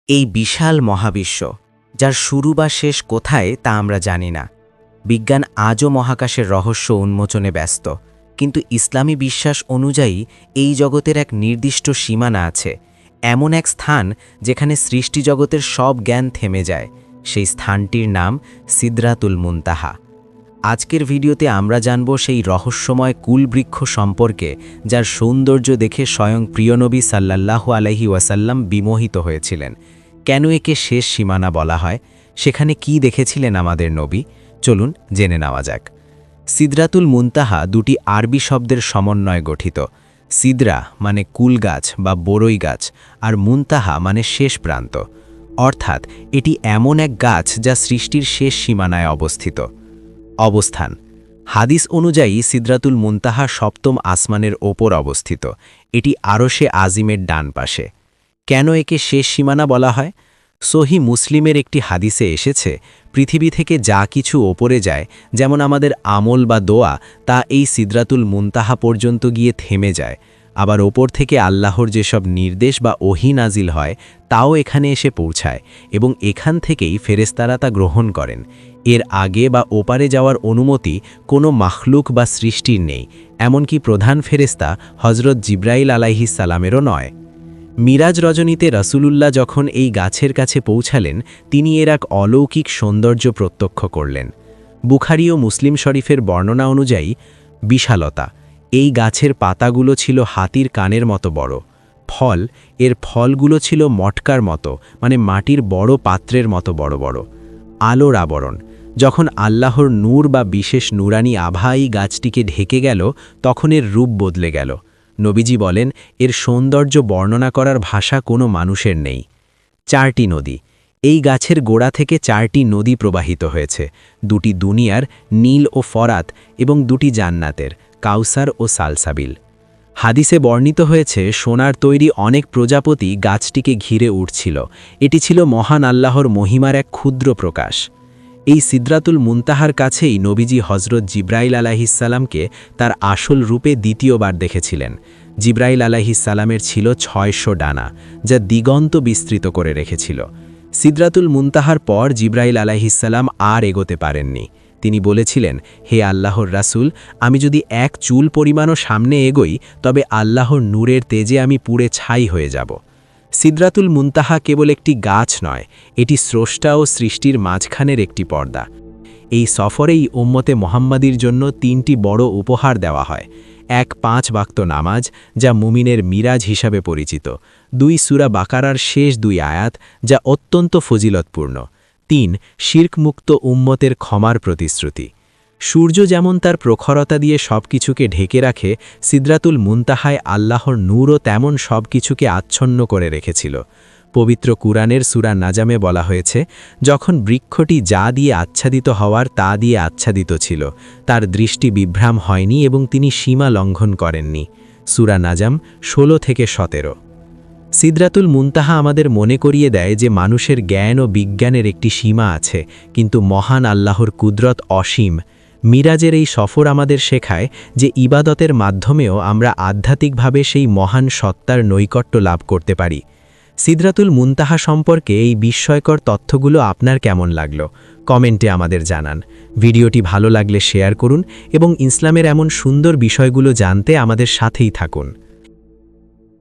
এই বিশাল মহাবিশ্ব, যার শুরু বা শেষ কোথায় তা আমরা জানি না। বিজ্ঞান আজও মহাকাশের রহস্য উন্মোচনে ব্যস্ত, কিন্তু ইসলামী বিশ্বাস অনুযায়ী এই জগতের এক নির্দিষ্ট সীমানা আছে, এমন এক স্থান যেখানে সৃষ্টিজগতের সব জ্ঞান থেমে যায়। সেই স্থানটির নাম সিদরাতুল মুনতাহা। আজকের ভিডিওতে আমরা জানব সেই রহস্যময় কুলবৃক্ষ সম্পর্কে, যার সৌন্দর্য দেখে স্বয়ং প্রিয়নবী সাল্লাল্লাহু আলাইহি ওয়াসাল্লাম বিমোহিত হয়েছিলেন। কেন একে শেষ সীমানা বলা হয়, সেখানে কি দেখেছিলেন আমাদের নবী, চলুন জেনে নেওয়া যাক। সিদরাতুল মুনতাহা দুটি আরবি শব্দের সমন্বয়ে গঠিত। সিদরা মানে কুল গাছ বা বরই গাছ, আর মুনতাহা মানে শেষ প্রান্ত, অর্থাৎ এটি এমন এক গাছ যা সৃষ্টির শেষ সীমানায় অবস্থিত। অবস্থান: হাদিস অনুযায়ী সিদরাতুল মুনতাহা সপ্তম আসমানের ওপর অবস্থিত। এটি আরশে আজিমের ডান পাশে। কেন একে শেষ সীমানা বলা হয়? সহি মুসলিমের একটি হাদিসে এসেছে, পৃথিবী থেকে যা কিছু ওপরে যায়, যেমন আমাদের আমল বা দোয়া, তা এই সিদরাতুল মুনতাহা পর্যন্ত গিয়ে থেমে যায়। আবার ওপর থেকে আল্লাহর যেসব নির্দেশ বা ওহী নাজিল হয়, তাও এখানে এসে পৌঁছায় এবং এখান থেকেই ফেরেশতারা তা গ্রহণ করেন। এর আগে বা ওপারে যাওয়ার অনুমতি কোনো মাখলুক বা সৃষ্টির নেই, এমনকি প্রধান ফেরেশতা হজরত জিব্রাইল আলাইহিস সালামেরও নয়। মিরাজ রজনীতে রাসূলুল্লাহ যখন এই গাছের কাছে পৌঁছালেন, তিনি এর এক অলৌকিক সৌন্দর্য প্রত্যক্ষ করলেন। বুখারী ও মুসলিম শরীফের বর্ণনা অনুযায়ী, বিশালতা: এই গাছের পাতাগুলো ছিল হাতির কানের মতো বড়। এর ফলগুলো ছিল মটকার মতো, মানে মাটির বড় পাত্রের মতো বড় বড়। আলোর আবরণ: যখন আল্লাহর নূর বা বিশেষ নুরানি আভা এই গাছটিকে ঢেকে গেল, তখন এর রূপ বদলে গেল। নবীজি বলেন, এর সৌন্দর্য বর্ণনা করার ভাষা কোনো মানুষের নেই। 4টি নদী: এই গাছের গোড়া থেকে 4টি নদী প্রবাহিত হয়েছে, 2টি দুনিয়ার, নীল ও ফরাত, এবং 2টি জান্নাতের, কাউসার ও সালসাবিল। হাদিসে বর্ণিত হয়েছে, সোনার তৈরি অনেক প্রজাপতি গাছটিকে ঘিরে উঠছিল। এটি ছিল মহান আল্লাহর মহিমার এক ক্ষুদ্র প্রকাশ। এই সিদরাতুল মুনতাহার কাছেই নবীজি হজরত জিব্রাইল আলাইহিসসালামকে তার আসল রূপে দ্বিতীয়বার দেখেছিলেন। জিব্রাইল আলাইহিসসালামের ছিল 600 ডানা, যা দিগন্ত বিস্তৃত করে রেখেছিল। সিদরাতুল মুনতাহার পর জিব্রাইল আলাইহিসসালাম আর এগোতে পারেননি। তিনি বলেছিলেন, হে আল্লাহর রাসূল, আমি যদি এক চুল পরিমাণও সামনে এগোই, তবে আল্লাহর নূরের তেজে আমি পুড়ে ছাই হয়ে যাব। সিদরাতুল মুনতাহা কেবল একটি গাছ নয়, এটি স্রষ্টা ও সৃষ্টির মাঝখানের একটি পর্দা। এই সফরেই উম্মতে মুহাম্মাদির জন্য 3টি বড় উপহার দেওয়া হয়। 1, 5 ওয়াক্ত নামাজ, যা মুমিনের মিরাজ হিসাবে পরিচিত। 2, সূরা বাকারার শেষ 2 আয়াত, যা অত্যন্ত ফজিলতপূর্ণ। 3, শিরকমুক্ত উম্মতের ক্ষমার প্রতিশ্রুতি। সূর্য যেমন তার প্রখরতা দিয়ে সবকিছুকে ঢেকে রাখে, সিদরাতুল মুনতাহায় আল্লাহর নূরও তেমন সবকিছুকে আচ্ছন্ন করে রেখেছিল। পবিত্র কুরআনের সূরা নাজামে বলা হয়েছে, যখন বৃক্ষটি যা দিয়ে আচ্ছাদিত হওয়ার তা দিয়ে আচ্ছাদিত ছিল, তার দৃষ্টি বিভ্রাম হয়নি এবং তিনি সীমা লঙ্ঘন করেননি। সূরা নাজাম 16 থেকে 17। সিদরাতুল মুনতাহা আমাদের মনে করিয়ে দেয় যে মানুষের জ্ঞান ও বিজ্ঞানের একটি সীমা আছে, কিন্তু মহান আল্লাহর কুদরত অসীম। মিরাজের এই সফর আমাদের শেখায় যে ইবাদতের মাধ্যমেও আমরা আধ্যাত্মিকভাবে সেই মহান সত্তার নৈকট্য লাভ করতে পারি। সিদরাতুল মুনতাহা সম্পর্কে এই বিস্ময়কর তথ্যগুলো আপনার কেমন লাগলো, কমেন্টে আমাদের জানান। ভিডিওটি ভালো লাগলে শেয়ার করুন এবং ইসলামের এমন সুন্দর বিষয়গুলো জানতে আমাদের সাথেই থাকুন।